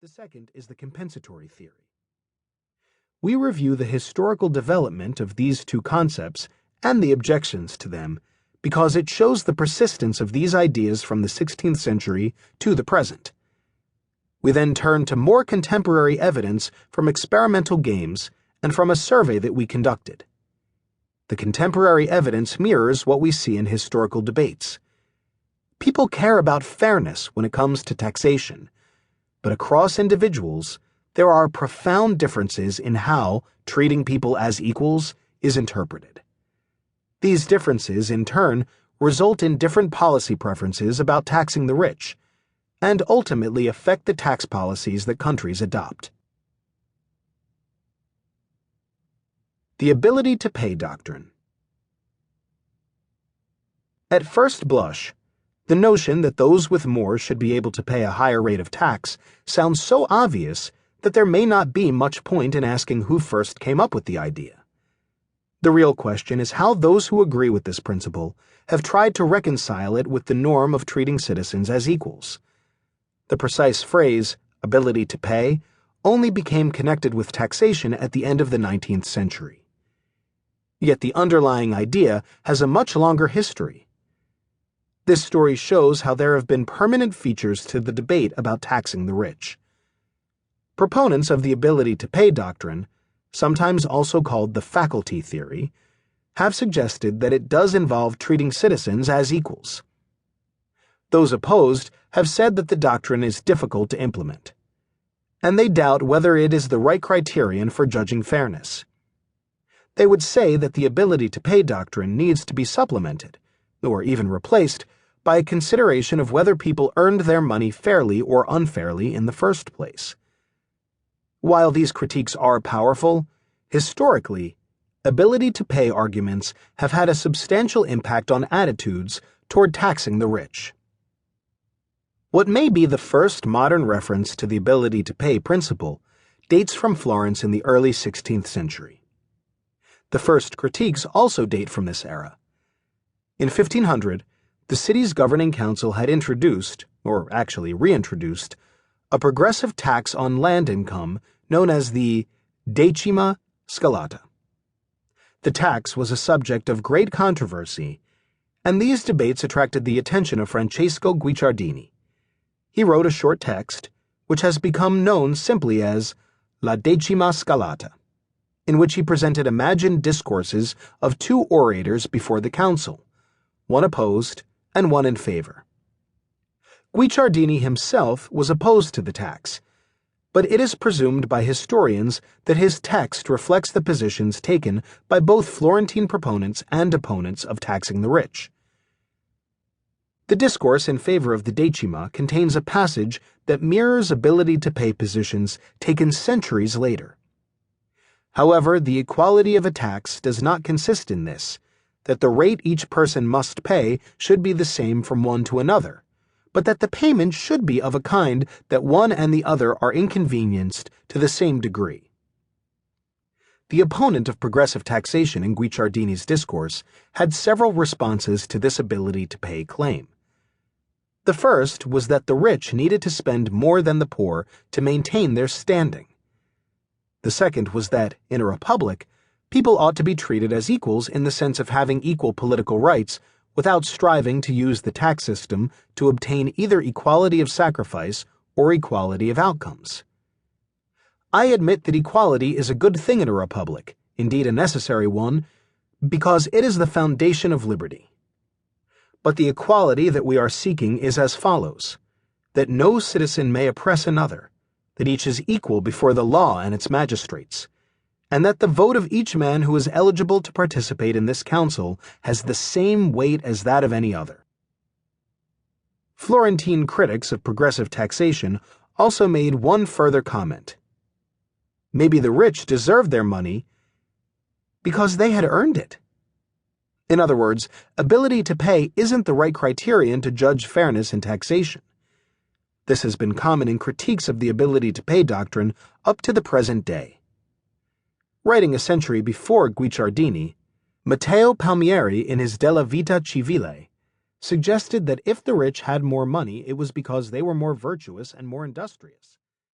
The second is the compensatory theory. We review the historical development of these two concepts and the objections to them because it shows the persistence of these ideas from the 16th century to the present. We then turn to more contemporary evidence from experimental games and from a survey that we conducted. The contemporary evidence mirrors what we see in historical debates. People care about fairness when it comes to taxation, but across individuals, there are profound differences in how treating people as equals is interpreted. These differences, in turn, result in different policy preferences about taxing the rich, and ultimately affect the tax policies that countries adopt. The ability to pay doctrine. At first blush, the notion that those with more should be able to pay a higher rate of tax sounds so obvious that there may not be much point in asking who first came up with the idea. The real question is how those who agree with this principle have tried to reconcile it with the norm of treating citizens as equals. The precise phrase, ability to pay, only became connected with taxation at the end of the 19th century. Yet the underlying idea has a much longer history. This story shows how there have been permanent features to the debate about taxing the rich. Proponents of the ability to pay doctrine, sometimes also called the faculty theory, have suggested that it does involve treating citizens as equals. Those opposed have said that the doctrine is difficult to implement, and they doubt whether it is the right criterion for judging fairness. They would say that the ability to pay doctrine needs to be supplemented, or even replaced, by a consideration of whether people earned their money fairly or unfairly in the first place. While these critiques are powerful, historically, ability to pay arguments have had a substantial impact on attitudes toward taxing the rich. What may be the first modern reference to the ability to pay principle dates from Florence in the early 16th century. The first critiques also date from this era. In 1500, the city's governing council had introduced, or actually reintroduced, a progressive tax on land income known as the decima scalata. The tax was a subject of great controversy, and these debates attracted the attention of Francesco Guicciardini. He wrote a short text, which has become known simply as La Decima Scalata, in which he presented imagined discourses of two orators before the council, one opposed and one in favor. Guicciardini himself was opposed to the tax, but it is presumed by historians that his text reflects the positions taken by both Florentine proponents and opponents of taxing the rich. The discourse in favor of the decima contains a passage that mirrors ability to pay positions taken centuries later. However, the equality of a tax does not consist in this, that the rate each person must pay should be the same from one to another, but that the payment should be of a kind that one and the other are inconvenienced to the same degree. The opponent of progressive taxation in Guicciardini's discourse had several responses to this ability to pay claim. The first was that the rich needed to spend more than the poor to maintain their standing. The second was that, in a republic, people ought to be treated as equals in the sense of having equal political rights without striving to use the tax system to obtain either equality of sacrifice or equality of outcomes. I admit that equality is a good thing in a republic, indeed a necessary one, because it is the foundation of liberty. But the equality that we are seeking is as follows: that no citizen may oppress another, that each is equal before the law and its magistrates, and that the vote of each man who is eligible to participate in this council has the same weight as that of any other. Florentine critics of progressive taxation also made one further comment. Maybe the rich deserved their money because they had earned it. In other words, ability to pay isn't the right criterion to judge fairness in taxation. This has been common in critiques of the ability to pay doctrine up to the present day. Writing a century before Guicciardini, Matteo Palmieri in his Della Vita Civile suggested that if the rich had more money, it was because they were more virtuous and more industrious.